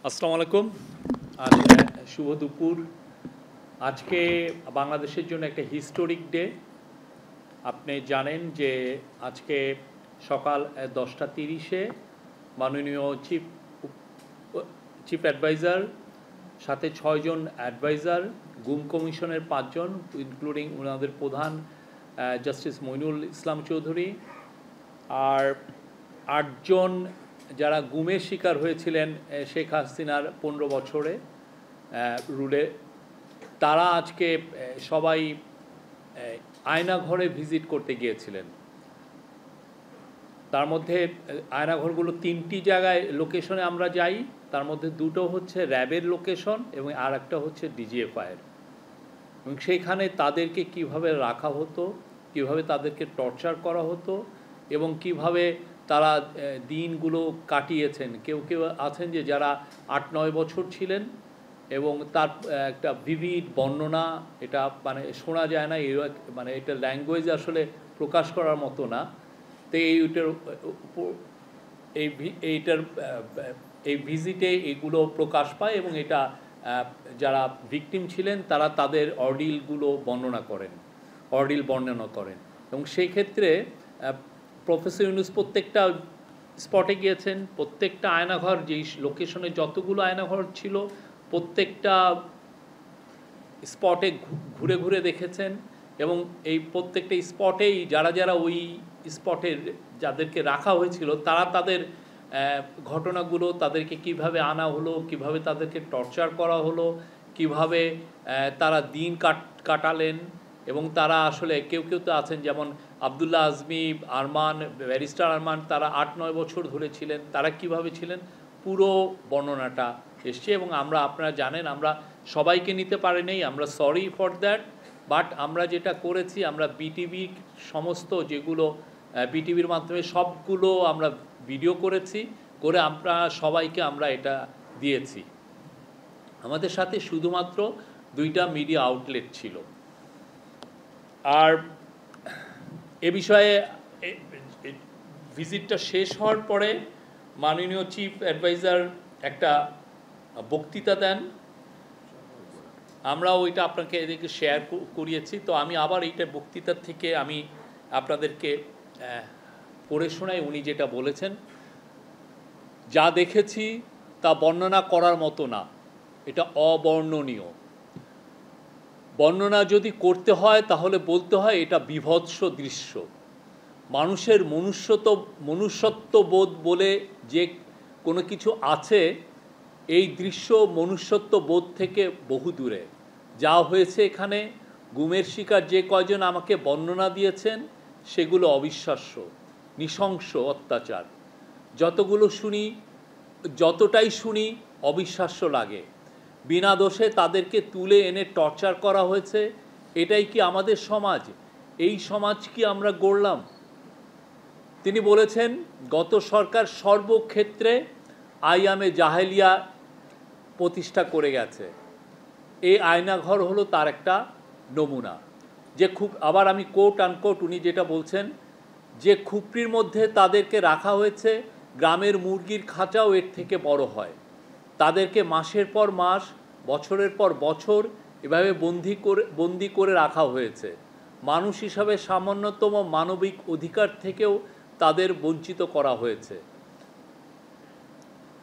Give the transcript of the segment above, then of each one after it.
আসসালামু আলাইকুম। আজ শুভ দুপুর। আজকে বাংলাদেশের জন্য একটা হিস্টোরিক ডে। আপনি জানেন যে আজকে সকাল 10:30-এ মাননীয় চিফ অ্যাডভাইজার সাথে 6 জন অ্যাডভাইজার, গুম কমিশনের 5 জন ইনক্লুডিং ওনাদের প্রধান জাস্টিস মইনুল ইসলাম চৌধুরী, আর 8 জন যারা গুমের শিকার হয়েছিলেন শেখ হাসিনার 15 বছরে রুলে, তারা আজকে সবাই আয়নাঘরে ভিজিট করতে গিয়েছিলেন। তার মধ্যে আয়নাঘরগুলো 3টি জায়গায় লোকেশনে আমরা যাই, তার মধ্যে 2টো হচ্ছে র্যাবের লোকেশন এবং আর একটা হচ্ছে ডিজিএফআইয়ের। এবং সেইখানে তাদেরকে কিভাবে রাখা হতো, কিভাবে তাদেরকে টর্চার করা হতো এবং কিভাবে তারা দিনগুলো কাটিয়েছেন। কেউ কেউ আছেন যে যারা 8-9 বছর ছিলেন এবং তার একটা ভিভিড বর্ণনা, এটা মানে শোনা যায় না, মানে এটা ল্যাঙ্গুয়েজ আসলে প্রকাশ করার মতো না। তো এইটার এই ভিজিটে এগুলো প্রকাশ পায় এবং এটা যারা ভিকটিম ছিলেন তারা তাদের অর্ডিল বর্ণনা করেন। এবং সেই ক্ষেত্রে প্রফেসর ইউনূস প্রত্যেকটা স্পটে গিয়েছেন, প্রত্যেকটা আয়নাঘর, যেই লোকেশনে যতগুলো আয়নাঘর ছিল প্রত্যেকটা স্পটে ঘুরে ঘুরে দেখেছেন। এবং এই প্রত্যেকটা স্পটেই যারা ওই স্পটের যাদেরকে রাখা হয়েছিল তারা তাদের ঘটনাগুলো, তাদেরকে কিভাবে আনা হলো, কিভাবে তাদেরকে টর্চার করা হলো, কিভাবে তারা দিন কাটালেন। এবং তারা আসলে কেউ তো আছেন যেমন আবদুল্লাহ আজমি, আরমান, ব্যারিস্টার আরমান, তারা 8-9 বছর ধরে ছিলেন, তারা কিভাবে ছিলেন পুরো বর্ণনাটা এসছে। এবং আপনারা জানেন আমরা সবাইকে নিতে পারিনি, আমরা সরি ফর দ্যাট। বাট আমরা যেটা করেছি, আমরা বিটিভির সমস্ত যেগুলো বিটিভির মাধ্যমে সবগুলো আমরা ভিডিও করেছি, করে আমরা সবাইকে আমরা এটা দিয়েছি। আমাদের সাথে শুধুমাত্র 2টা মিডিয়া আউটলেট ছিল। আর এ বিষয়ে ভিজিটটা শেষ হওয়ার পরে মাননীয় চিফ অ্যাডভাইজার একটা বক্তৃতা দেন, আমরা ওইটা আপনাকে এদিকে শেয়ার করিয়েছি। তো আমি আবার এইটা বক্তৃতার থেকে আমি আপনাদেরকে পড়ে শোনাই। উনি যেটা বলেছেন, যা দেখেছি তা বর্ণনা করার মতো না, এটা অবর্ণনীয়। বর্ণনা যদি করতে হয় তাহলে বলতে হয় এটা বীভৎস দৃশ্য। মানুষের মনুষ্যত্ববোধ বলে যে কোনো কিছু আছে, এই দৃশ্য মনুষ্যত্ববোধ থেকে বহু দূরে। যা হয়েছে এখানে, গুমের শিকার যে কয়জন আমাকে বর্ণনা দিয়েছেন সেগুলো অবিশ্বাস্য, নৃশংস অত্যাচার। যতটাই শুনি অবিশ্বাস্য লাগে। বিনা দোষে তাদেরকে তুলে এনে টর্চার করা হয়েছে। এটাই কি আমাদের সমাজ? এই সমাজ কি আমরা গড়লাম? তিনি বলেছেন, গত সরকার সর্বক্ষেত্রে আইয়ামে জাহেলিয়া প্রতিষ্ঠা করে গেছে। এই আয়নাঘর হলো তার একটা নমুনা। আবার আমি কোট আনকোট, উনি যেটা বলছেন, যে খুপড়ির মধ্যে তাদেরকে রাখা হয়েছে, গ্রামের মুরগির খাঁচাও এর থেকে বড় হয়। তাদেরকে মাসের পর মাস, বছরের পর বছর এভাবে বন্দি করে রাখা হয়েছে। মানুষ হিসাবে সামান্যতম মানবিক অধিকার থেকেও তাদের বঞ্চিত করা হয়েছে।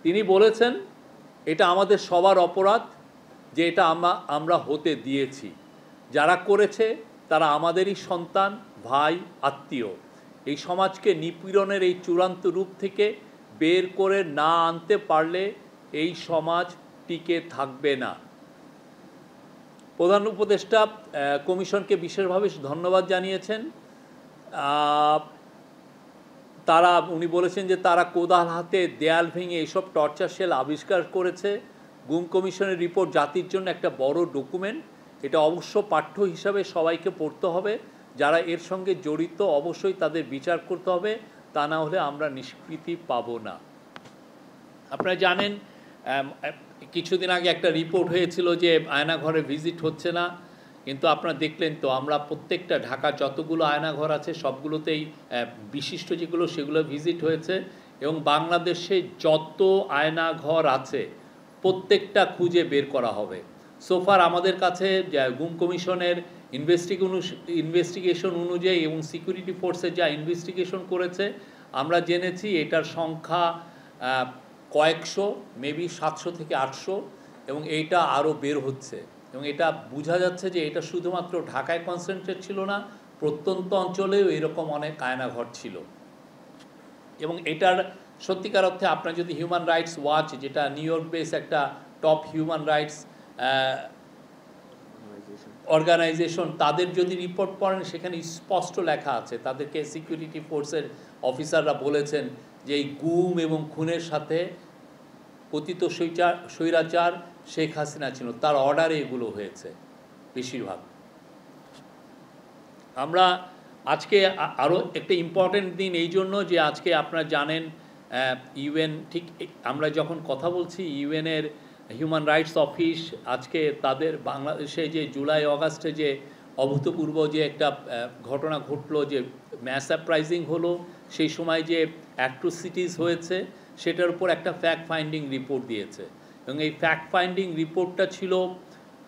তিনি বলেছেন, এটা আমাদের সবার অপরাধ যে এটা আমরা হতে দিয়েছি। যারা করেছে তারা আমাদেরই সন্তান, ভাই, আত্মীয়। এই সমাজকে নিপীড়নের এই চূড়ান্ত রূপ থেকে বের করে না আনতে পারলে এই সমাজ টিকে থাকবে না। প্রধান উপদেষ্টা কমিশনকে বিশেষভাবে ধন্যবাদ জানিয়েছেন। উনি বলেছেন যে তারা কোদাল হাতে দেয়াল ভেঙে এইসব টর্চার সেল আবিষ্কার করেছে। গুম কমিশনের রিপোর্ট জাতির জন্য একটা বড় ডকুমেন্ট। এটা অবশ্য পাঠ্য হিসাবে সবাইকে পড়তে হবে। যারা এর সঙ্গে জড়িত অবশ্যই তাদের বিচার করতে হবে, তা না হলে আমরা নিষ্কৃতি পাব না। আপনারা জানেন কিছুদিন আগে একটা রিপোর্ট হয়েছিল যে আয়নাঘরে ভিজিট হচ্ছে না, কিন্তু আপনারা দেখলেন তো, আমরা প্রত্যেকটা ঢাকা যতগুলো আয়নাঘর আছে সবগুলোতেই বিশিষ্ট সেগুলো ভিজিট হয়েছে। এবং বাংলাদেশে যত আয়নাঘর আছে প্রত্যেকটা খুঁজে বের করা হবে। সোফার আমাদের কাছে গুম কমিশনের ইনভেস্টিগেশন অনুযায়ী এবং সিকিউরিটি ফোর্সের যা ইনভেস্টিগেশন করেছে আমরা জেনেছি এটার সংখ্যা কয়েকশো, মেবি 700 থেকে 800, এবং এইটা আরও বের হচ্ছে। এবং এটা বোঝা যাচ্ছে যে এটা শুধুমাত্র ঢাকায় কনসেন্ট্রেট ছিল না, প্রত্যন্ত অঞ্চলেও এরকম অনেক আয়নাঘর ছিল। এবং এটার সত্যিকার অর্থে আপনার যদি হিউম্যান রাইটস ওয়াচ, যেটা নিউ ইয়র্ক বেস একটা টপ হিউম্যান রাইটস অর্গানাইজেশন, তাদের যদি রিপোর্ট পড়েন সেখানে স্পষ্ট লেখা আছে, তাদেরকে সিকিউরিটি ফোর্সের অফিসাররা বলেছেন যে এই গুম এবং খুনের সাথে পতিত স্বৈরাচার শেখ হাসিনা ছিল, তার অর্ডারে এগুলো হয়েছে বেশিরভাগ। আমরা আজকে আরও একটা ইম্পর্টেন্ট দিন এই জন্য যে আজকে আপনারা জানেন ইউএন, ঠিক আমরা যখন কথা বলছি ইউএনের হিউম্যান রাইটস অফিস আজকে তাদের বাংলাদেশে যে জুলাই অগাস্টে যে অভূতপূর্ব যে একটা ঘটনা ঘটলো, যে ম্যাস আপরাইজিং হলো, সেই সময় যে অ্যাট্রোসিটিস হয়েছে সেটার উপর একটা ফ্যাক্ট ফাইন্ডিং রিপোর্ট দিয়েছে। এবং এই ফ্যাক্ট ফাইন্ডিং রিপোর্টটা ছিল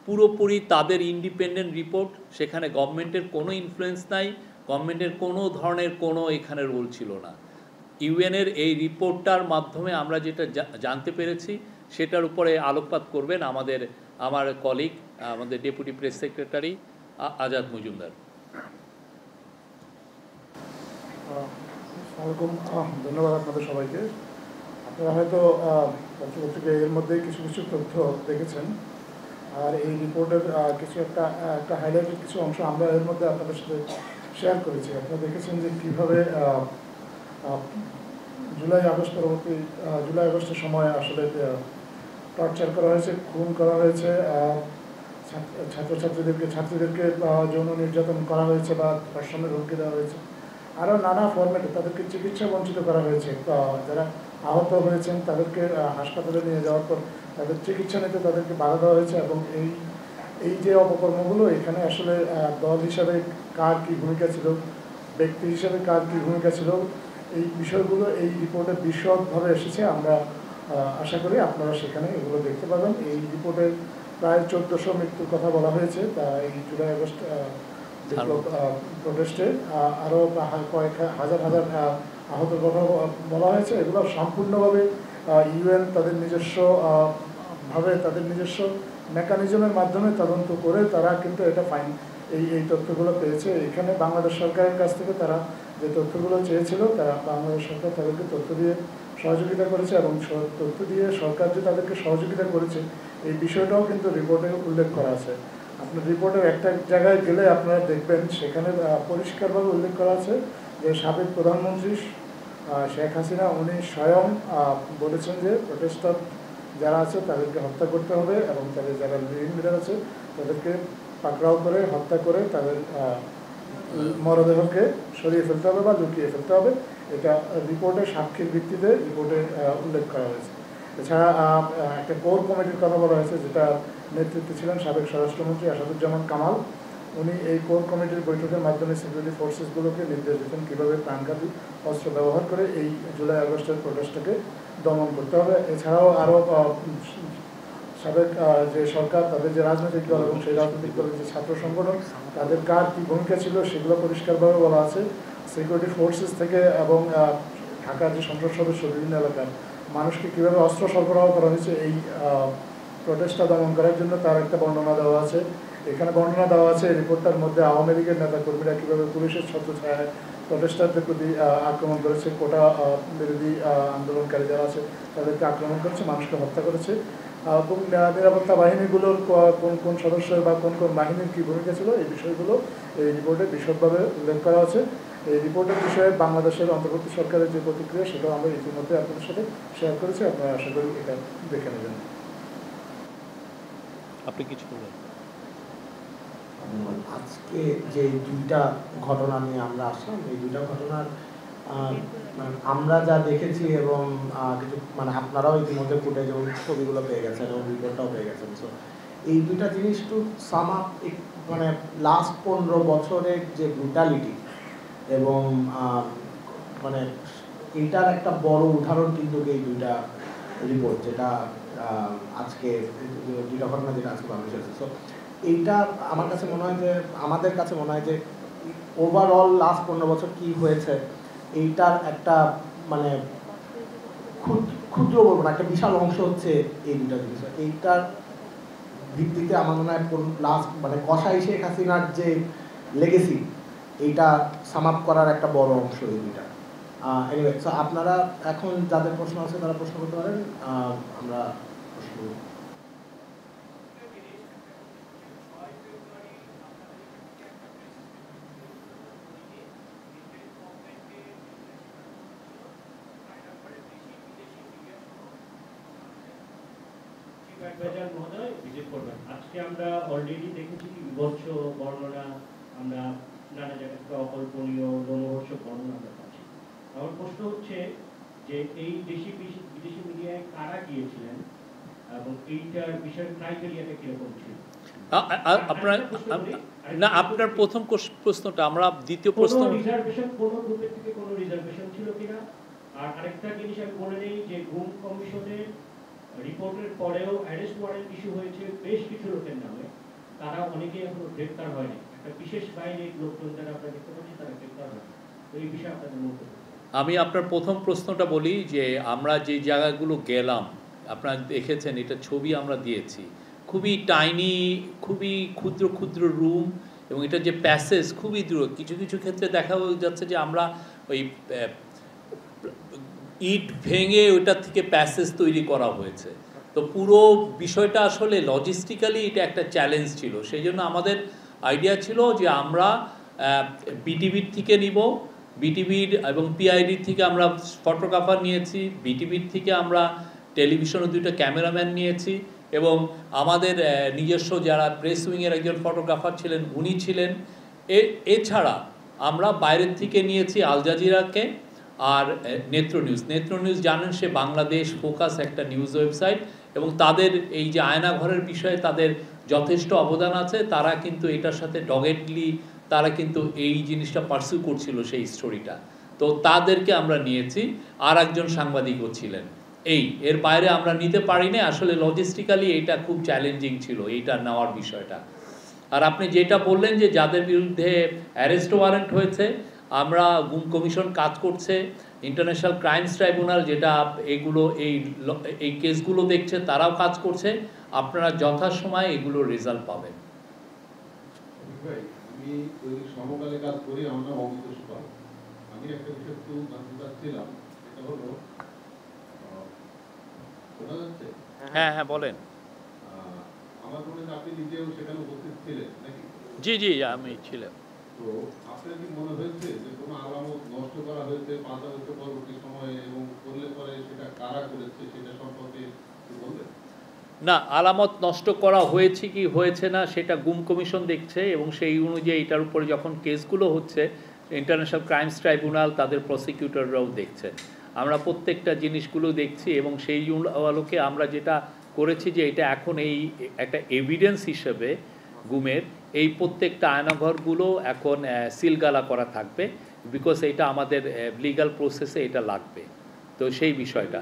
পুরোপুরি তাদের ইন্ডিপেন্ডেন্ট রিপোর্ট, সেখানে গভর্নমেন্টের কোনো ইনফ্লুয়েন্স নাই, গভর্নমেন্টের কোনো ধরনের কোনো এখানে রোল ছিল না। ইউএনের এই রিপোর্টটার মাধ্যমে আমরা যেটা জানতে পেরেছি সেটার উপরে আলোকপাত করবেন আমার কলিগ, আমাদের deputy press secretary Azad Majumdar. ধন্যবাদ আপনাদের সবাইকে। আপনারা হয়তো পত্রপত্রিকায় এর মধ্যে কিছু কিছু তথ্য দেখেছেন, আর এই রিপোর্টের কিছু একটা হাইলাইটেড কিছু অংশ আমরা এর মধ্যে আপনাদের সাথে শেয়ার করেছি। আপনারা দেখেছেন যে কীভাবে জুলাই আগস্টের সময় আসলে টর্চার করা হয়েছে, খুন করা হয়েছে, ছাত্রীদেরকে যৌন নির্যাতন করা হয়েছে বা ধর্ষণের হুমকি দেওয়া হয়েছে, আরও নানা ফরম্যাটে তাদেরকে চিকিৎসা বঞ্চিত করা হয়েছে। যারা আহত হয়েছেন তাদেরকে হাসপাতালে নিয়ে যাওয়ার পর তাদের চিকিৎসা নিতে তাদেরকে বাধা দেওয়া হয়েছে। এবং এই যে অপকর্মগুলো, এখানে আসলে দল হিসাবে কার কী ভূমিকা ছিল, ব্যক্তি হিসাবে কার কী ভূমিকা ছিল, এই বিষয়গুলো এই রিপোর্টে বিশদভাবে এসেছে। আমরা আশা করি আপনারা সেখানে এগুলো দেখতে পাবেন। এই রিপোর্টে প্রায় 1400 মৃত্যুর কথা বলা হয়েছে, তা এই জুলাই আগস্ট প্রোটেস্টে আরও কয়েক হাজার আহতের কথা বলা হয়েছে। এগুলো সম্পূর্ণভাবে ইউএন তাদের নিজস্ব মেকানিজমের মাধ্যমে তদন্ত করে তারা কিন্তু এটা এই তথ্যগুলো পেয়েছে। এখানে বাংলাদেশ সরকারের কাছ থেকে তারা যে তথ্যগুলো চেয়েছিল, তারা বাংলাদেশ সরকার তাদেরকে তথ্য দিয়ে সহযোগিতা করেছে, এবং তথ্য দিয়ে সরকার যে তাদেরকে সহযোগিতা করেছে এই বিষয়টাও কিন্তু রিপোর্টে উল্লেখ করা আছে। আপনার রিপোর্টের একটা জায়গায় গেলে আপনারা দেখবেন সেখানে পরিষ্কারভাবে উল্লেখ করা আছে যে সাবেক প্রধানমন্ত্রী শেখ হাসিনা উনি স্বয়ং বলেছেন যে প্রোটেস্টার যারা আছে তাদেরকে হত্যা করতে হবে, এবং তাদের যারা লিডিং লিডার আছে তাদেরকে পাকড়াও করে হত্যা করে তাদের মরদেহকে সরিয়ে ফেলতে হবে বা লুকিয়ে ফেলতে হবে। এটা রিপোর্টের সাক্ষীর ভিত্তিতে রিপোর্টে উল্লেখ করা হয়েছে। এছাড়া একটা কোর কমিটির কথা বলা হয়েছে, যেটা নেতৃত্বে ছিলেন সাবেক স্বরাষ্ট্রমন্ত্রী আসাদুজ্জামান কামাল। উনি এই কোর কমিটির বৈঠকের মাধ্যমে সিকিউরিটি ফোর্সেসগুলোকে নির্দেশ দিতেন কীভাবে প্রাণঘাতী অস্ত্র ব্যবহার করে এই জুলাই আগস্টের প্রোটেস্টটাকে দমন করতে হবে। এছাড়াও আরও সাবেক যে সরকার, তাদের যে রাজনৈতিক দল এবং সেই রাজনৈতিক দলের যে ছাত্র সংগঠন, তাদের কার কী ভূমিকা ছিল সেগুলো পরিষ্কারভাবে বলা আছে। সিকিউরিটি ফোর্সেস থেকে এবং ঢাকার যে সংসদ সদস্য বিভিন্ন এলাকার মানুষকে কীভাবে অস্ত্র সরবরাহ করা হয়েছে এই প্রোটেস্টটা দমন করার জন্য, তার একটা বর্ণনা দেওয়া আছে। এখানে বর্ণনা দেওয়া আছে রিপোর্টটার মধ্যে আওয়ামী লীগের নেতাকর্মীরা কীভাবে পুলিশের ছত্রছায়ায় প্রোটেস্টারদের প্রতি আক্রমণ করেছে, কোটা বিরোধী আন্দোলনকারী যারা আছে তাদেরকে আক্রমণ করেছে, মানুষকে হত্যা করেছে, এবং নিরাপত্তা বাহিনীগুলোর কোন সদস্যের বা কোন বাহিনীর কী ভূমিকা ছিল এই বিষয়গুলো এই রিপোর্টে বিশদভাবে উল্লেখ করা আছে। এই রিপোর্টের বিষয়ে বাংলাদেশের অন্তর্বর্তী সরকারের যে প্রতিক্রিয়া সেটাও আমরা ইতিমধ্যে আপনাদের সাথে শেয়ার করেছি। আপনারা আশা করি এটা দেখে নেবেন। আপনি কিছু বলবেন? আজকে যে দুইটা ঘটনা নিয়ে আমরা আসলাম, এই দুইটা ঘটনার আমরা যা দেখেছি এবং কিছু আপনারাও ইতিমধ্যে ফুটেজ এবং ছবিগুলো পেয়ে গেছেন এবং রিপোর্টটাও পেয়ে গেছেন। সো এই দুইটা জিনিস তো সাম আপ লাস্ট 15 বছরের যে ব্রুটালিটি এবং এটার একটা বড় উদাহরণ কিন্তু এই দুইটা রিপোর্ট, যেটা আজকে দুইটা ঘটনা যেটা আজকে পাবলিশ হয়েছে। সো এইটা আমার কাছে মনে হয় যে আমাদের কাছে মনে হয় যে ওভারঅল লাস্ট 15 বছর কি হয়েছে এইটার একটা মানে ক্ষুদ্র বলবো না, একটা বিশাল অংশ হচ্ছে এই দুটা জিনিস। এইটার ভিত্তিতে আমার মনে হয় লাস্ট মানে কসাই শেখ হাসিনার যে লেগেসি এইটা সামাপ করার একটা বড় অংশ এই দুইটা। এনিওয়ে, সো আপনারা এখন যাদের প্রশ্ন আছে তারা প্রশ্ন করতে পারেন, আমরা প্রশ্ন মহোদয় ভিজিট করবেন। আজকে আমরা অলরেডি দেখেছি বিভৎস বর্ণনা, আমরা নানা জায়গা থেকে অকল্পনীয় লোমহর্ষক বর্ণনা আমরা পাচ্ছি। আমার প্রশ্ন হচ্ছে যে এই দেশি বিদেশি মিডিয়ায় কারা গিয়েছিলেন এবং এইটার বিষয়ের ক্রাইটেরিয়াটা কিরকম ছিল? আপনার প্রথম প্রশ্নটা, আমরা দ্বিতীয় প্রশ্ন, রিজার্ভেশন কোন গ্রুপের থেকে কোনো রিজার্ভেশন ছিল কিনা? আর আরেকটা জিনিস আমি বলে নেই যে গুম কমিশনের রিপোর্টের পরেও অ্যারেস্ট ওয়ারেন্ট ইস্যু হয়েছে বেশ কিছু লোকের নামে, তারা অনেকেই এখনো গ্রেপ্তার হয়নি। একটা বিশেষ বাহিনীর লোকজন যারা আমরা দেখতে পাচ্ছি তারা গ্রেপ্তার হয়নি। তো এই বিষয়ে আপনাদের মন্তব্য। আমি আপনার প্রথম প্রশ্নটা বলি যে আমরা যে জায়গাগুলো গেলাম, আপনারা দেখেছেন, এটা ছবি আমরা দিয়েছি, খুবই টাইনি, খুবই ক্ষুদ্র ক্ষুদ্র রুম, এবং এটা যে প্যাসেজ খুবই দূর। কিছু কিছু ক্ষেত্রে দেখা যাচ্ছে যে আমরা ওই ইট ভেঙে ওইটার থেকে প্যাসেজ তৈরি করা হয়েছে। তো পুরো বিষয়টা আসলে লজিস্টিক্যালি এটা একটা চ্যালেঞ্জ ছিল। সেই জন্য আমাদের আইডিয়া ছিল যে আমরা বিটিভির থেকে নিব, বিটিভির এবং পিআইডির থেকে আমরা ফটোগ্রাফার নিয়েছি, বিটিভির থেকে আমরা টেলিভিশনের দুটো ক্যামেরাম্যান নিয়েছি, এবং আমাদের নিজস্ব যারা প্রেস উইংয়ের একজন ফটোগ্রাফার ছিলেন উনি ছিলেন। এছাড়া আমরা বাইরের থেকে নিয়েছি আল জাজিরাকে আর নেত্র নিউজ জানেন, সে বাংলাদেশ ফোকাস একটা নিউজ ওয়েবসাইট, এবং তাদের এই যে আয়নাঘরের বিষয়ে তাদের যথেষ্ট অবদান আছে। তারা কিন্তু এটার সাথে ডগেডলি তারা কিন্তু এই জিনিসটা পার্সিউ করছিল সেই স্টোরিটা, তো তাদেরকে আমরা নিয়েছি। আর একজন সাংবাদিকও ছিলেন। এর বাইরে আমরা নিতে পারিনি, আসলে লজিস্টিক্যালি এটা খুব চ্যালেঞ্জিং ছিল এইটা নেওয়ার বিষয়টা। আর আপনি যেটা বললেন যে যাদের বিরুদ্ধে অ্যারেস্ট ওয়ারেন্ট হয়েছে, আমরা গুম কমিশন কাজ করছে, ইন্টারন্যাশনাল ক্রাইমস ট্রাইব্যুনাল যেটা এগুলো এই কেসগুলো দেখছে তারাও কাজ করছে। আপনারা যথাসময়ে এগুলোর রেজাল্ট পাবেন। আমি ওই সমকালে কাজ করি, আমার নাম অমিত সুপাল। আমি একটা বিষয় একটু জানতে চাচ্ছিলাম, এটা হলো শোনা যাচ্ছে? হ্যাঁ হ্যাঁ বলেন। আমার মনে হয় আপনি নিজেও সেখানে উপস্থিত ছিলেন নাকি? জি জি আমি ছিলাম। তো আপনার কি মনে হয়েছে যে কোনো আলামত নষ্ট করা হয়েছে 5 আগস্ট পরবর্তী সময়ে, এবং করলে পরে সেটা কারা করেছে সেটা সম্পর্কে একটু বলবেন? না, আলামত নষ্ট করা হয়েছে কি হয়েছে না সেটা গুম কমিশন দেখছে, এবং সেই অনুযায়ী এটার উপরে যখন কেসগুলো হচ্ছে ইন্টারন্যাশনাল ক্রাইমস ট্রাইব্যুনাল তাদের প্রসিকিউটররাও দেখছে। আমরা প্রত্যেকটা জিনিসগুলো দেখছি, এবং সেই আলোকে আমরা যেটা করেছি যে এটা এখন এই একটা এভিডেন্স হিসেবে গুমের এই প্রত্যেকটা আয়নাঘরগুলো এখন সিলগালা করা থাকবে, বিকজ এটা আমাদের লিগ্যাল প্রসেসে এটা লাগবে। তো সেই বিষয়টা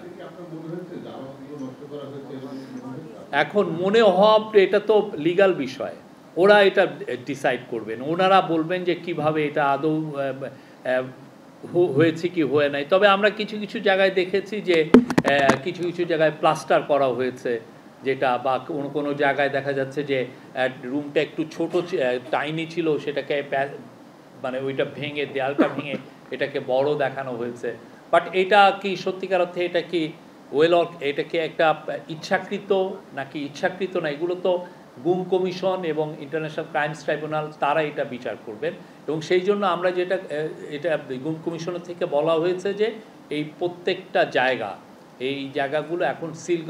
এখন মনে হওয়া, এটা তো লিগ্যাল বিষয়, ওরা এটা ডিসাইড করবেন, ওনারা বলবেন যে কিভাবে এটা আদৌ হয়েছে কি হয়ে নাই। তবে আমরা কিছু কিছু জায়গায় দেখেছি যে কিছু কিছু জায়গায় প্লাস্টার করা হয়েছে, যেটা বা কোনো কোনো জায়গায় দেখা যাচ্ছে যে রুমটা একটু ছোট টাইনি ছিল, সেটাকে মানে ওইটা ভেঙে, দেয়ালটা ভেঙে এটাকে বড় দেখানো হয়েছে। বাট এটা কি সত্যিকার অর্থে এটা কি এটা কি একটা ইচ্ছাকৃত নাকি ইচ্ছাকৃত না, এগুলো তো গুম কমিশন এবং ইন্টারন্যাশনাল ক্রাইমস ট্রাইব্যুনাল তারা এটা বিচার করবেন। এবং সেই জন্য আমরা যেটা এটা গুম কমিশনের থেকে বলা হয়েছে যে এই প্রত্যেকটা এই জায়গাগুলো এখন সিল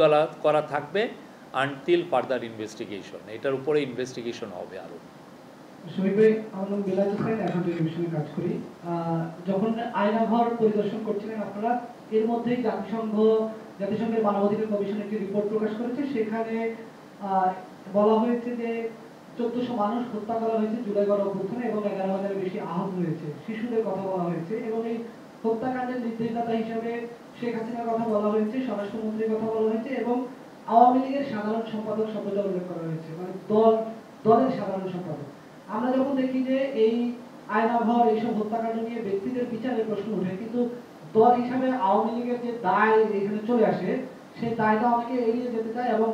করা থাকবে আনটিল ফার্দার ইনভেস্টিগেশন, এটার উপরে ইনভেস্টিগেশন হবে আরও। যখন আয়নাঘর পরিদর্শন করছিলেন আপনারা, এর মধ্যেই জাতিসংঘের মানবাধিকার কমিশন একটি রিপোর্ট প্রকাশ করেছে। সেখানে বলা হয়েছে যে 1400 মানুষ হত্যা করা হয়েছে জুলাই গণ অভ্যুত্থানে, এবং 11,000-এর বেশি আহত হয়েছে। শিশুদের কথা বলা হয়েছে, এবং এই হত্যাকাণ্ডের নির্দেশদাতা হিসাবে শেখ হাসিনার কথা বলা হয়েছে, স্বরাষ্ট্রমন্ত্রীর কথা বলা হয়েছে, এবং আওয়ামী লীগের সাধারণ সম্পাদক শব্দটা উল্লেখ করা হয়েছে, মানে দলের সাধারণ সম্পাদক। আমরা যখন দেখি যে এই আয়নাঘর এইসব হত্যাকাণ্ড নিয়ে ব্যক্তিদের বিচারের প্রশ্ন ওঠে, কিন্তু দল হিসাবে আওয়ামী লীগের যে দায় এখানে চলে আসে, সেই দায়টা অনেকে এড়িয়ে যেতে চায় এবং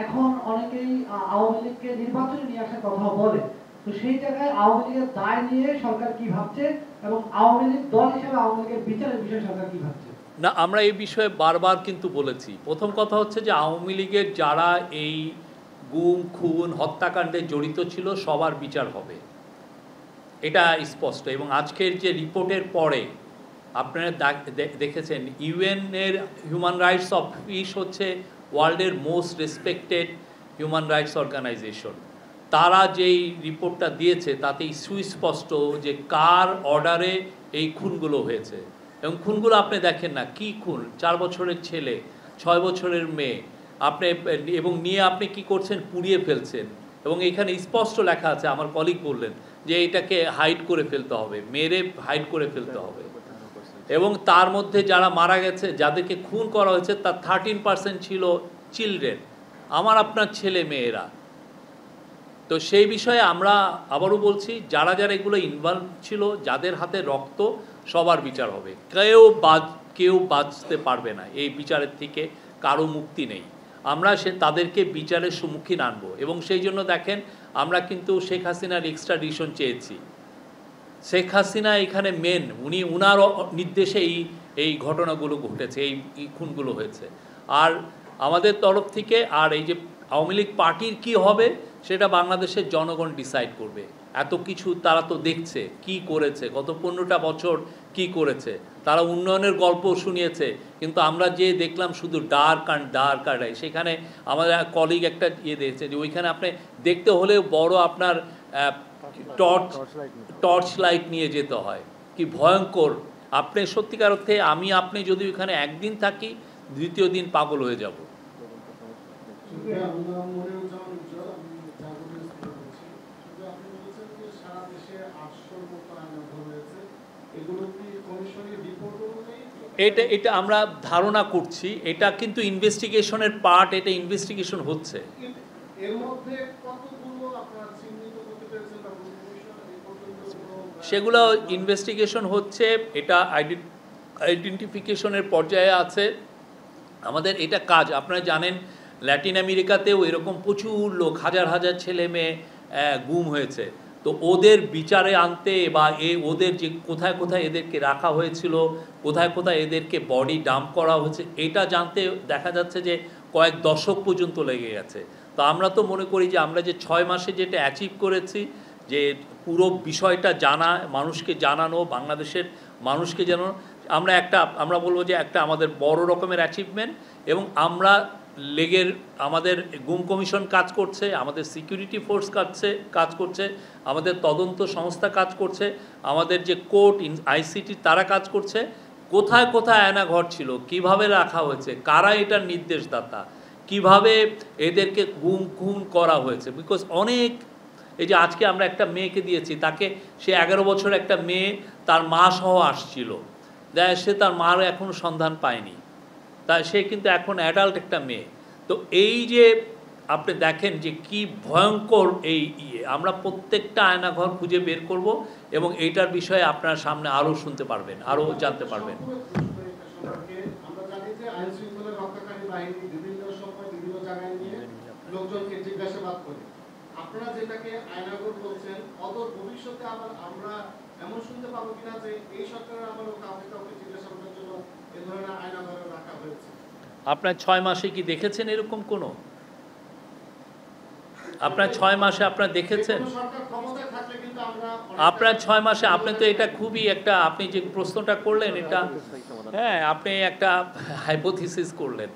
এখন অনেকেই আওয়ামী লীগকে নির্বাচনে নিয়ে আসার কথা বলে। তো সেই জায়গায় আওয়ামী লীগের দায় নিয়ে সরকার কি ভাবছে এবং আওয়ামী লীগ দল হিসাবে আওয়ামী লীগের বিচারের বিষয়ে সরকার কি ভাবছে? না, আমরা এই বিষয়ে বারবার কিন্তু বলেছি। প্রথম কথা হচ্ছে যে আওয়ামী লীগের যারা এই গুম খুন হত্যাকাণ্ডে জড়িত ছিল সবার বিচার হবে, এটা স্পষ্ট। এবং আজকের যে রিপোর্টের পরে আপনারা দেখেছেন ইউএনের হিউম্যান রাইটস অফিস হচ্ছে ওয়ার্ল্ডের most respected human rights organisation. তারা যেই রিপোর্টটা দিয়েছে তাতে সুস্পষ্ট যে কার অর্ডারে এই খুনগুলো হয়েছে। এবং খুনগুলো আপনি দেখেন না, কি খুন, 4 বছরের ছেলে, 6 বছরের মেয়ে, আপনি এবং নিয়ে আপনি কি করছেন, পুড়িয়ে ফেলছেন। এবং এখানে স্পষ্ট লেখা আছে, আমার কলিগ বললেন যে এটাকে হাইড করে ফেলতে হবে, মেরে হাইড করে ফেলতে হবে। এবং তার মধ্যে যারা মারা গেছে, যাদেরকে খুন করা হয়েছে, তার 13% ছিল চিলড্রেন, আমার আপনার ছেলে মেয়েরা। তো সেই বিষয়ে আমরা আবারও বলছি, যারা যারা এগুলো ইনভলভ ছিল, যাদের হাতে রক্ত, সবার বিচার হবে। কেউ বাঁচতে পারবে না এই বিচারের থেকে, কারো মুক্তি নেই। আমরা তাদেরকে বিচারের সম্মুখীন আনবো। এবং সেই জন্য দেখেন আমরা কিন্তু শেখ হাসিনার এক্সট্রাডিশন চেয়েছি। শেখ হাসিনা এখানে মেন, উনার নির্দেশে এই ঘটনাগুলো ঘটেছে, এই খুনগুলো হয়েছে। আর আমাদের তরফ থেকে, আর এই যে আওয়ামী লীগ পার্টির কী হবে সেটা বাংলাদেশের জনগণ ডিসাইড করবে। এত কিছু তারা তো দেখছে কি করেছে, গত 15টা বছর কি করেছে, তারা উন্নয়নের গল্প শুনিয়েছে। কিন্তু আমরা যে দেখলাম শুধু ডার্ক আর সেখানে আমাদের কলিগ একটা দিয়েছে যে ওইখানে আপনি দেখতে হলে বড় আপনার টর্চ লাইট নিয়ে যেতে হয়, কি ভয়ঙ্কর। আপনি সত্যিকার অর্থে আপনি যদি ওইখানে একদিন থাকি, দ্বিতীয় দিন পাগল হয়ে যাব। এটা আমরা ধারণা করছি, এটা কিন্তু ইনভেস্টিগেশনের পার্ট, এটা ইনভেস্টিগেশন হচ্ছে। সেগুলো ইনভেস্টিগেশন হচ্ছে, এটা আইডেন্টিফিকেশনের পর্যায়ে আছে। আমাদের এটা কাজ। আপনারা জানেন ল্যাটিন আমেরিকাতেও এরকম প্রচুর লোক, হাজার হাজার ছেলে মেয়ে গুম হয়েছে। তো ওদের বিচারে আনতে বা ওদের যে কোথায় কোথায় এদেরকে রাখা হয়েছিল, কোথায় কোথায় এদেরকে বডি ডাম্প করা হয়েছে, এটা জানতে দেখা যাচ্ছে যে কয়েক দশক পর্যন্ত লেগে গেছে। তো আমরা তো মনে করি যে আমরা যে 6 মাসে যেটা অ্যাচিভ করেছি, যে পুরো বিষয়টা জানা, মানুষকে জানানো, বাংলাদেশের মানুষকে জানানো, আমরা বলবো যে একটা আমাদের বড় রকমের অ্যাচিভমেন্ট। এবং আমরা আমাদের গুম কমিশন কাজ করছে, আমাদের সিকিউরিটি ফোর্স কাজ করছে, আমাদের তদন্ত সংস্থা কাজ করছে, আমাদের যে কোর্ট আইসিটি তারা কাজ করছে। কোথায় কোথায় আয়নাঘর ছিল, কিভাবে রাখা হয়েছে, কারা এটার নির্দেশদাতা, কিভাবে এদেরকে খুন করা হয়েছে। বিকজ অনেক, এই যে আজকে আমরা একটা মেয়েকে দিয়েছি, তাকে সে 11 বছর একটা মেয়ে, তার মা সহ আসছিল, সে তার মার এখনও সন্ধান পায়নি। তা সে কিন্তু এখন অ্যাডাল্ট একটা মেয়ে। তো এই যে আপনি দেখেন যে কি ভয়ঙ্কর এই আমরা প্রত্যেকটা আয়নাঘর খুঁজে বের করব এবং এইটার বিষয়ে আপনার সামনে আরও শুনতে পারবেন, আরও জানতে পারবেন। আমরা জানি যে আইন শৃঙ্খলা রক্ষাকারী বাহিনী বিভিন্ন সময় বিভিন্ন জায়গায় নিয়ে লোকজনকে জিজ্ঞাসাবাদ করে। আপনারা যেটাকে আয়নাঘর বলছেন, অদূর ভবিষ্যতে আবার আমরা এমন শুনতে পাবো কিনা যে এই সরকারের আমলেও কাউকে জিজ্ঞাসাবাদের জন্য এই ধরনের আয়নাঘর রাখা হয়েছে? আপনার 6 মাসে কি দেখেছেন এরকম কোনো? আপনার 6 মাসে আপনারা দেখেছেন? আপনার 6 মাসে আপনি তো এটা খুবই একটা, আপনি যে প্রশ্নটা করলেন এটা, হ্যাঁ, আপনি একটা হাইপোথিসিস করলেন।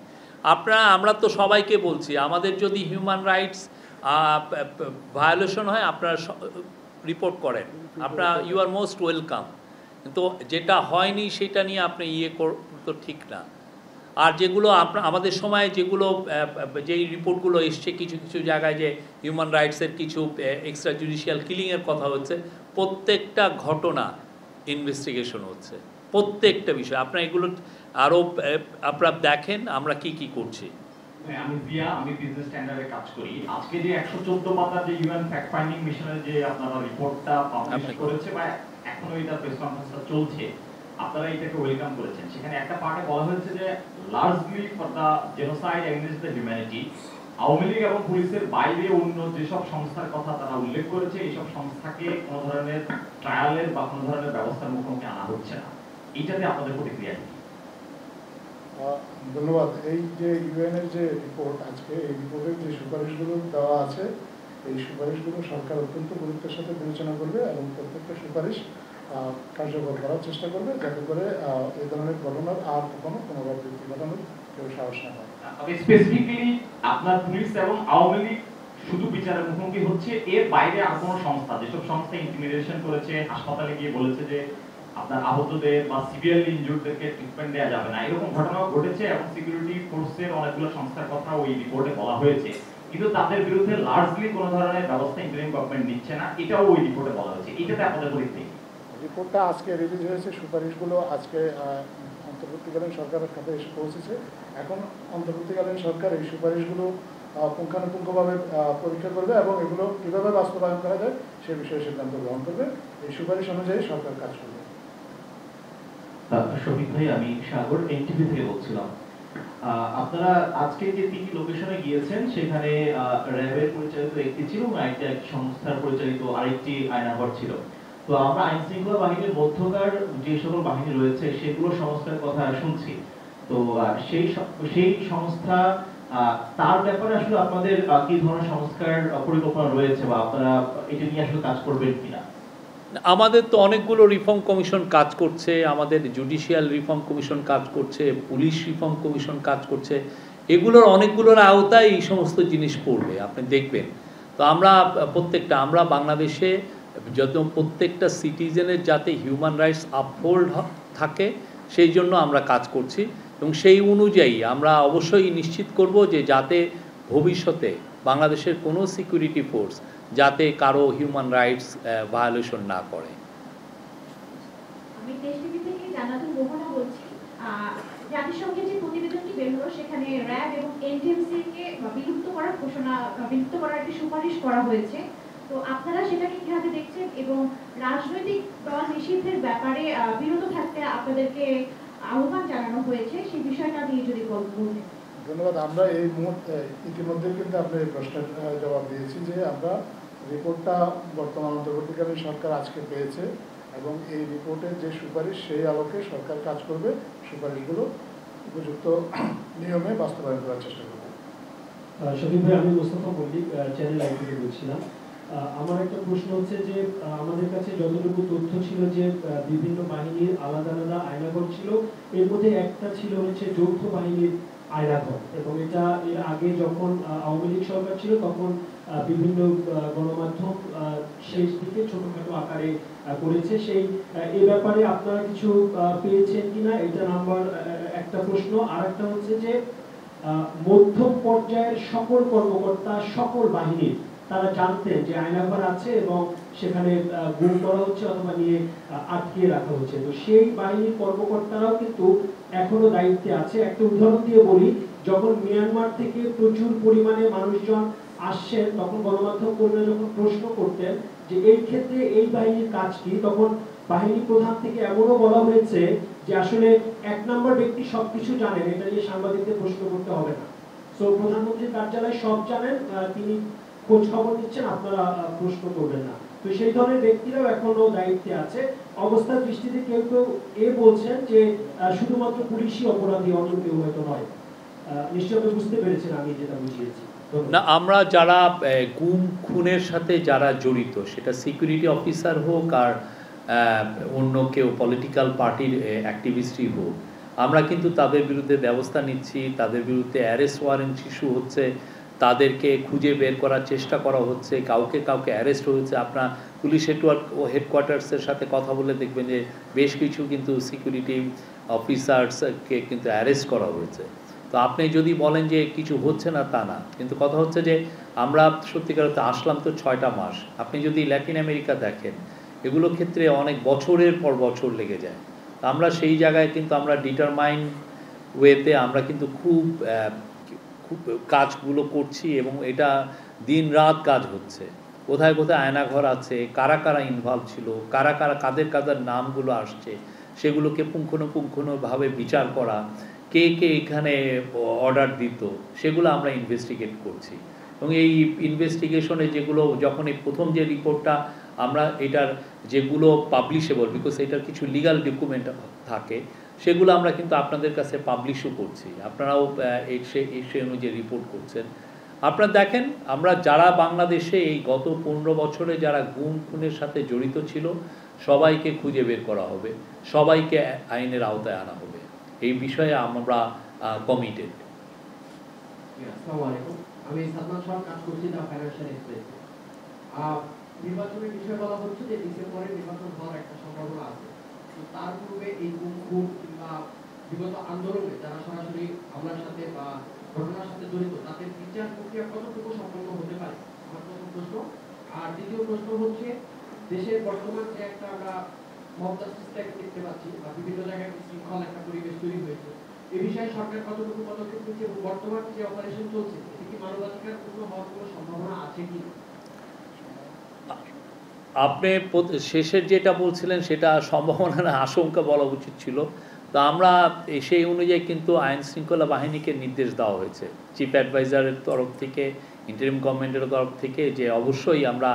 আমরা তো সবাইকে বলছি, আমাদের যদি হিউম্যান রাইটস ভায়োলেশন হয় আপনারা রিপোর্ট করেন, ইউ আর মোস্ট ওয়েলকাম। কিন্তু যেটা হয়নি সেটা নিয়ে আপনি তো ঠিক না। আর যেগুলো আমাদের সময় যেই রিপোর্টগুলো এসছে কিছু কিছু জায়গায় যে হিউম্যান রাইটসের কিছু এক্সট্রা জুডিশিয়াল কিলিংয়ের কথা হচ্ছে, প্রত্যেকটা ঘটনা ইনভেস্টিগেশন হচ্ছে, প্রত্যেকটা বিষয়। আপনারা এগুলো আরও আপনারা দেখেন আমরা কি করছি। হ্যাঁ, আমি জিয়া, আমি বিজনেস স্ট্যান্ডার্ডে কাজ করি। আজকে যে 114 পাতার যে ইউএন ফ্যাক্ট ফাইন্ডিং মিশনের যে আপনারা রিপোর্টটা পাবলিশ করেছে বা এখনো এটা প্রেস কনফারেন্সটা চলছে, আপনারা এটাকে ওয়েলকাম করেছেন। সেখানে একটা পার্টে বলা হয়েছে যে largely for the genocide against the humanity, Awami League এবং পুলিশের বাইরে অন্য যেসব সংস্থার কথা তারা উল্লেখ করেছে, এইসব সংস্থাকে কোনো ধরনের ট্রায়ালের বা কোনো ধরনের ব্যবস্থার মুখোমুখি আনা হচ্ছে না। এইটাতে আপনাদের প্রতিক্রিয়া কি? ধন্যবাদ। এই যে ইউএনের যে রিপোর্ট আজকে, এই রিপোর্টের যে সুপারিশগুলো দেওয়া আছে, এই সুপারিশগুলো সরকার অত্যন্ত গুরুত্বের সাথে বিবেচনা করবে এবং প্রত্যেকটা সুপারিশ কার্যকর করার চেষ্টা করবে, যাতে করে এই ধরনের ঘটনার আর কখনো পুনরাবৃত্তি ঘটানোর কেউ সাহস না হয়। আমি স্পেসিফিক্যালি আপনার পুলিশ এবং আওয়ামী লীগ শুধু বিচারের মুখোমুখি হচ্ছে, এর বাইরে আর কোনো সংস্থা, যেসব সংস্থা ইন্টিমিডেশন করেছে, হাসপাতালে গিয়ে বলেছে যে আপনার আহতদের বা সিভিয়ারলি ইনজুর্ডদেরকে ট্রিটমেন্ট দেওয়া যাবে না, এরকম ঘটনাও ঘটেছে এবং সিকিউরিটি ফোর্সের অনেকগুলো সংস্থার কথা ওই রিপোর্টে বলা হয়েছে, কিন্তু তাদের বিরুদ্ধে লার্জলি কোনো ধরনের ব্যবস্থা ইন্টারিম গভর্নমেন্ট নিচ্ছে না, এটাও ওই রিপোর্টে বলা হয়েছে। এটাতে আপনাদের পরিস্থিতি? রিপোর্টটা আজকে রিলিজ হয়েছে, সুপারিশগুলো আজকে অন্তর্বর্তীকালীন সরকারের খাতে এসে পৌঁছেছে। এখন অন্তর্বর্তীকালীন সরকার এই সুপারিশগুলো পুঙ্খানুপুঙ্খভাবে পরীক্ষা করবে এবং এগুলো কীভাবে বাস্তবায়ন করা যায় সে বিষয়ে সিদ্ধান্ত গ্রহণ করবে। এই সুপারিশ অনুযায়ী সরকার কাজ করবে। শফিক ভাই, আমি সাগর, এনটিভি থেকে বলছিলাম। আপনারা আজকে যে 3টি লোকেশনে গিয়েছেন, সেখানে র্যাবের পরিচালিত একটি ছিল এবং একটা সংস্থার পরিচালিত আরেকটি আয়নাঘর ছিল। তো আমরা আইন শৃঙ্খলা বাহিনীর মধ্যকার যে সকল বাহিনী রয়েছে সেগুলো সংস্থার কথা শুনছি। তো সেই সংস্থা, তার ব্যাপারে আসলে আপনাদের কি ধরনের সংস্কার পরিকল্পনা রয়েছে বা আপনারা এটা নিয়ে আসলে কাজ করবেন কিনা? আমাদের তো অনেকগুলো রিফর্ম কমিশন কাজ করছে, আমাদের জুডিশিয়াল রিফর্ম কমিশন কাজ করছে, পুলিশ রিফর্ম কমিশন কাজ করছে, এগুলোর অনেকগুলোর আওতায় এই সমস্ত জিনিস পড়বে, আপনি দেখবেন। তো আমরা বাংলাদেশে যত প্রত্যেকটা সিটিজেনের যাতে হিউম্যান রাইটস আপহোল্ড থাকে সেই জন্য আমরা কাজ করছি এবং সেই অনুযায়ী আমরা অবশ্যই নিশ্চিত করব যে যাতে ভবিষ্যতে বাংলাদেশের কোনো সিকিউরিটি ফোর্স যাতে কারো হিউম্যান রাইটস ভায়োলেশন না করে। আমি দেশ টিভি থেকে জান্নাতুল মোহনা বলছি। জাতিসংঘের যে প্রতিবেদনটি বের হলো সেখানে র্যাব এবং এনটিএমসি কে বিলুপ্ত করার একটি সুপারিশ করা হয়েছে। তো আপনারা সেটাকে কিভাবে দেখছেন এবং রাজনৈতিক দল নিষিদ্ধের ব্যাপারে বিরত থাকতে আপনাদেরকে আহ্বান জানানো হয়েছে, সেই বিষয়টা নিয়ে যদি বলতেন। ধন্যবাদ। আমরা এই মুহূর্তে ইতিমধ্যে কিন্তু আপনার এই প্রশ্নের জবাব দিয়েছি যে আমরা রিপোর্টটা বর্তমান অন্তর্বর্তীকালীন সরকার আজকে পেয়েছে এবং এই রিপোর্টের যে সুপারিশ সেই আলোকে সরকার কাজ করবে, সুপারিশগুলো উপযুক্ত নিয়মে বাস্তবায়ন করার চেষ্টা করবে। শফিক ভাই, আমি মোস্তফা মল্লিক, চ্যানেল আই থেকে বলছিলাম। আমার একটা প্রশ্ন হচ্ছে যে আমাদের কাছে যতটুকু তথ্য ছিল যে বিভিন্ন বাহিনীর আলাদা আলাদা আয়নাঘর ছিল, এর মধ্যে একটা ছিল হচ্ছে যৌথ বাহিনীর আয়নাঘর, এবং এটা এর আগে যখন আওয়ামী লীগ সরকার ছিল তখন বিভিন্ন গণমাধ্যম শেষ দিকে ছোটখাটো আকারে করেছে। এই ব্যাপারে আপনারা কিছু পেয়েছেন কিনা, এটা নাম্বার একটা প্রশ্ন। আর একটা হচ্ছে যে মধ্যম পর্যায়ের সকল কর্মকর্তা, সকল বাহিনীর তারা জানতেন যে আয়নাঘর আছে এবং সেখানে গুম করা হচ্ছে অথবা নিয়ে আটকিয়ে রাখা হচ্ছে, তো সেই বাহিনীর কর্মকর্তারাও কিন্তু এখনো দায়িত্বে আছে। একটা উদাহরণ দিয়ে বলি, যখন মিয়ানমার থেকে প্রচুর পরিমাণে মানুষজন আসছেন তখন গণমাধ্যম কর্মীরা যখন প্রশ্ন করতেন যে এই ক্ষেত্রে এই বাহিনীর কাজ কি, তখন বাহিনী প্রধান থেকে এমনও বলা হয়েছে যে আসলে 1 নম্বর ব্যক্তি সবকিছু জানেন, এটা নিয়ে সাংবাদিকদের প্রশ্ন করতে হবে না। তো প্রধানমন্ত্রীর কার্যালয় সব জানেন, তিনি খোঁজ খবর নিচ্ছেন, আপনারা প্রশ্ন করবেন না। তো সেই ধরনের ব্যক্তিরাও এখনো দায়িত্বে আছে। অবস্থার দৃষ্টিতে কেউ কেউ বলছেন যে শুধুমাত্র পুলিশই অপরাধী, অন্য কেউ হয়তো নয়। নিশ্চয়ই আপনি বুঝতে পেরেছেন আমি যেটা বুঝিয়েছি। না, আমরা যারা গুম খুনের সাথে যারা জড়িত, সেটা সিকিউরিটি অফিসার হোক আর অন্য কেউ পলিটিক্যাল পার্টির অ্যাক্টিভিস্টই হোক, আমরা কিন্তু তাদের বিরুদ্ধে ব্যবস্থা নিচ্ছি, তাদের বিরুদ্ধে অ্যারেস্ট ওয়ারেন্ট ইস্যু হচ্ছে, তাদেরকে খুঁজে বের করার চেষ্টা করা হচ্ছে, কাউকে অ্যারেস্ট হয়েছে। আপনার পুলিশ হেডকোয়ার্টার্সের সাথে কথা বলে দেখবেন যে বেশ কিছু কিন্তু সিকিউরিটি অফিসার্সকে কিন্তু অ্যারেস্ট করা হয়েছে। তো আপনি যদি বলেন যে কিছু হচ্ছে না, তা না, কিন্তু কথা হচ্ছে যে আমরা সত্যিকার অর্থে আসলাম তো 6টা মাস। আপনি যদি ল্যাটিন আমেরিকা দেখেন, এগুলোর ক্ষেত্রে অনেক বছরের পর বছর লেগে যায়। আমরা সেই জায়গায় কিন্তু আমরা ডিটারমাইন্ড ওয়েতে আমরা কিন্তু খুব কাজগুলো করছি এবং এটা দিন রাত কাজ হচ্ছে। কোথায় কোথায় আয়নাঘর আছে, কারা কারা ইনভলভ ছিল, কারা কারা কাদের কাদের নামগুলো আসছে, সেগুলোকে পুঙ্খানুপুঙ্খভাবে বিচার করা, কে কে এখানে অর্ডার দিত, সেগুলো আমরা ইনভেস্টিগেট করছি। এবং এই ইনভেস্টিগেশনে যেগুলো যখন এই প্রথম যে রিপোর্টটা আমরা এটার যেগুলো পাবলিশেবল, বিকজ এটার কিছু লিগাল ডকুমেন্ট থাকে, সেগুলো আমরা কিন্তু আপনাদের কাছে পাবলিশও করছি, আপনারাও সেই অনুযায়ী রিপোর্ট করছেন। আপনারা দেখেন, আমরা যারা বাংলাদেশে এই গত 15 বছরে যারা গুম খুনের সাথে জড়িত ছিল সবাইকে খুঁজে বের করা হবে, সবাইকে আইনের আওতায় আনা হবে, এই বিষয়ে আমরা কমিটেড। আসসালামু আলাইকুম, আমি সালমান শাহ, কাজ করছি দ্য ফাইন্যান্সিয়াল এক্সপ্রেস। নির্বাচনের বিষয়ে বলা হচ্ছে যে ডিসেম্বরে নির্বাচন হওয়ার একটা সম্ভাবনা আছে। তো তার পূর্বে এই গুম কিংবা বিগত আন্দোলনে যারা সরাসরি হামলার সাথে বা ঘটনার সাথে জড়িত তাদের বিচার প্রক্রিয়া কতটুকু সম্পন্ন হতে পারে, আমার প্রথম প্রশ্ন। আর দ্বিতীয় প্রশ্ন হচ্ছে, দেশের বর্তমান যে একটা আমরা মব জাস্টিসটা দেখতে পাচ্ছি বা বিভিন্ন জায়গায় শৃঙ্খল একটা পরিবেশ তৈরি হয়েছে, এই বিষয়ে সরকার কতটুকু পদক্ষেপ নিচ্ছে এবং বর্তমান যে অপারেশন চলছে এটি কি মানবাধিকার পূর্ণ হওয়ার কোনো সম্ভাবনা আছে কি? আপনি শেষের যেটা বলছিলেন সেটা সম্ভাবনা না, আশঙ্কা বলা উচিত ছিল। তো আমরা সেই অনুযায়ী কিন্তু আইন শৃঙ্খলা বাহিনীকে নির্দেশ দেওয়া হয়েছে চিফ অ্যাডভাইজারের তরফ থেকে, ইন্টারিম গভর্নমেন্টের তরফ থেকে, যে অবশ্যই আমরা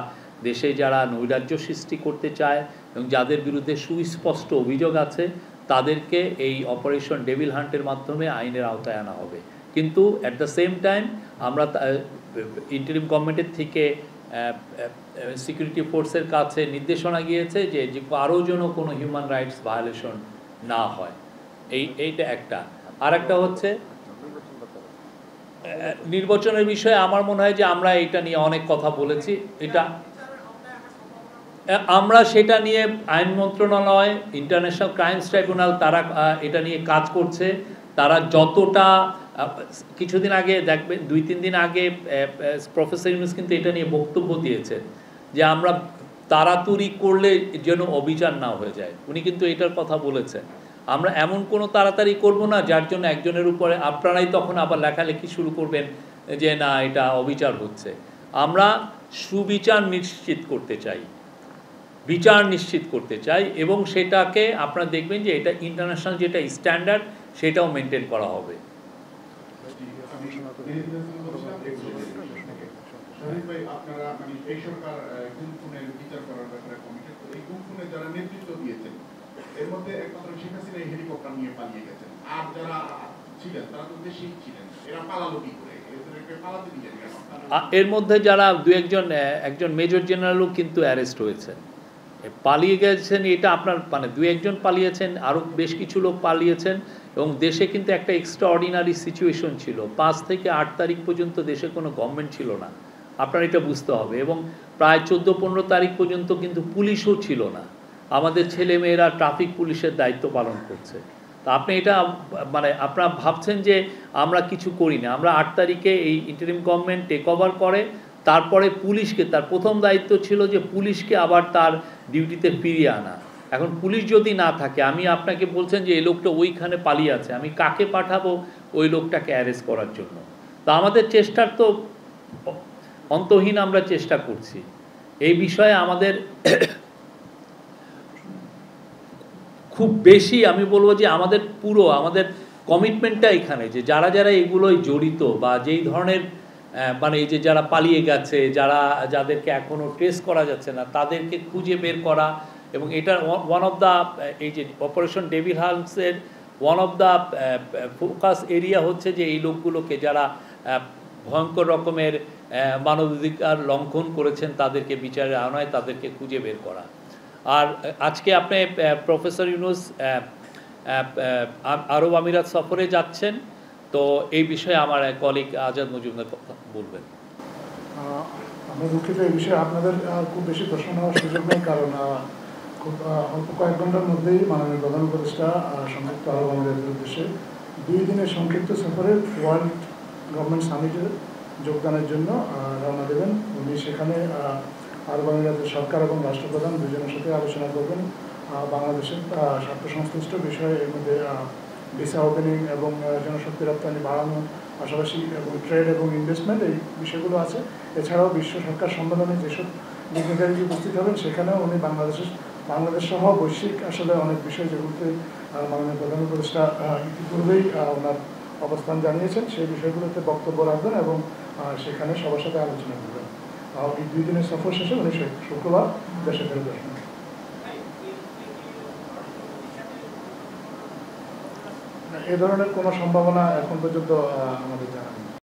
দেশে যারা নৈরাজ্য সৃষ্টি করতে চায় এবং যাদের বিরুদ্ধে সুস্পষ্ট অভিযোগ আছে তাদেরকে এই অপারেশন ডেভিল হান্টের মাধ্যমে আইনের আওতায় আনা হবে। কিন্তু অ্যাট দ্য সেম টাইম আমরা ইন্টারিম গভর্নমেন্টের থেকে সিকিউরিটি ফোর্সের কাছে নির্দেশনা গিয়েছে যে কারো যেন কোনো হিউম্যান রাইটস ভায়োলেশন না হয়, এইটা একটা। আর একটা হচ্ছে নির্বাচনের বিষয়ে আমার মনে হয় যে আমরা এটা নিয়ে অনেক কথা বলেছি, এটা আমরা সেটা নিয়ে আইন মন্ত্রণালয়, ইন্টারন্যাশনাল ক্রাইমস ট্রাইব্যুনাল তারা এটা নিয়ে কাজ করছে। তারা যতটা, কিছুদিন আগে দেখবেন 2-3 দিন আগে প্রফেসর ইউনুস কিন্তু এটা নিয়ে বক্তব্য দিয়েছেন যে আমরা তাড়াতাড়ি করলে যেন অবিচার না হয়ে যায়, উনি কিন্তু এটার কথা বলেছেন। আমরা এমন কোনো তাড়াতাড়ি করব না যার জন্য একজনের উপরে আপনারাই তখন আবার লেখালেখি শুরু করবেন যে না এটা অবিচার হচ্ছে। আমরা সুবিচার নিশ্চিত করতে চাই, বিচার নিশ্চিত করতে চাই, এবং সেটাকে আপনারা দেখবেন যে এটা ইন্টারন্যাশনাল যেটা স্ট্যান্ডার্ড সেটাও মেনটেন করা হবে। আপনারা মানে এই সরকার গুম খুনের বিচার করার ব্যাপারে কমিটেড, এই গুম খুনে যারা নেতৃত্ব দিয়েছেন এর মধ্যে একমাত্র শেখ হাসিনা হেলিকপ্টার নিয়ে পালিয়ে গেছেন, আর যারা ছিলেন তারা তো দেশেই ছিলেন, এরা পালালো কি করে? এদেরকে পালাতে দিলেন কেন? এর মধ্যে যারা একজন মেজর জেনারেলও কিন্তু অ্যারেস্ট হয়েছেন, পালিয়ে গেছেন, এটা আপনার মানে 2-1 পালিয়েছেন, আরও বেশ কিছু লোক পালিয়েছেন। এবং দেশে কিন্তু একটা এক্সট্রাঅর্ডিনারি সিচুয়েশন ছিল, 5 থেকে 8 তারিখ পর্যন্ত দেশে কোনো গভর্নমেন্ট ছিল না, আপনার এটা বুঝতে হবে। এবং প্রায় 14-15 তারিখ পর্যন্ত কিন্তু পুলিশও ছিল না, আমাদের ছেলেমেয়েরা ট্রাফিক পুলিশের দায়িত্ব পালন করছে। তা আপনি এটা মানে আপনারা ভাবছেন যে আমরা কিছু করি না, আমরা 8 তারিখে এই ইন্টারিম গভর্নমেন্ট টেক ওভার করে, তারপরে পুলিশকে, তার প্রথম দায়িত্ব ছিল যে পুলিশকে আবার তার ডিউটিতে ফিরিয়ে আনা। এখন পুলিশ যদি না থাকে, আমি আপনাকে বলছেন যে এই লোকটা ওইখানে পালিয়ে আছে, আমি কাকে পাঠাবো ওই লোকটাকে অ্যারেস্ট করার জন্য? তা আমাদের চেষ্টার তো অন্তহীন, আমরা চেষ্টা করছি। এই বিষয়ে আমাদের খুব বেশি আমি বলবো যে আমাদের কমিটমেন্টটা এখানে যে যারা যারা এগুলোই জড়িত বা যেই ধরনের মানে এই যে যারা পালিয়ে গেছে, যাদেরকে এখনও ট্রেস করা যাচ্ছে না, তাদেরকে খুঁজে বের করা। এবং এটার ওয়ান অফ দ্য, এই যে অপারেশন ডেভিল হান্টসের one of the focus area হচ্ছে যে এই লোকগুলোকে যারা ভয়ঙ্কর রকমের মানবাধিকার লঙ্ঘন করেছেন তাদেরকে বিচারের আওতায়, তাদেরকে খুঁজে বের করা। আর আজকে আপনি প্রফেসর ইউনুস আরব আমিরাত সফরে যাচ্ছেন, তো এই বিষয়ে আমার কলিগ আজাদ মজুমদার কথা বলবেন। আমি দুঃখিত, এই বিষয়ে আপনাদের খুব বেশি প্রশ্ন নেওয়ার সুযোগ নেই, কারণ খুব অল্প কয়েক ঘন্টার মধ্যেই মাননীয় প্রধান উপদেষ্টা সংযুক্ত আরব আমিরাতের উদ্দেশ্যে 2 দিনের সংক্ষিপ্ত সফরে ওয়ার্ল্ড গভর্নমেন্ট সামিটে যোগদানের জন্য রওনা দেবেন। উনি সেখানে আরব আমিরাতের সরকার এবং রাষ্ট্রপ্রধান দুজনের সাথে আলোচনা করবেন বাংলাদেশের স্বার্থ সংশ্লিষ্ট বিষয়ে, এর মধ্যে ভিসা ওপেনিং এবং জনশক্তি রপ্তানি বাড়ানো পাশাপাশি এবং ট্রেড এবং ইনভেস্টমেন্ট এই বিষয়গুলো আছে। এছাড়াও বিশ্ব সংখ্যা সম্মেলনে যেসব ডিগনিটারি উপস্থিত হবেন সেখানেও উনি বাংলাদেশ সহ বৈশ্বিক আসলে অনেক বিষয় যেগুলোতে মাননীয় প্রধান উপদেষ্টা ইতিপূর্বেই ওনার অবস্থান জানিয়েছেন সেই বিষয়গুলোতে বক্তব্য রাখবেন এবং সেখানে সবার সাথে আলোচনা করবেন। এই 2 দিনের সফর শেষে উনি শুক্রবার দেশে ফেরত আসবেন। এ ধরনের কোনো সম্ভাবনা এখন পর্যন্ত আমাদের জানা নেই।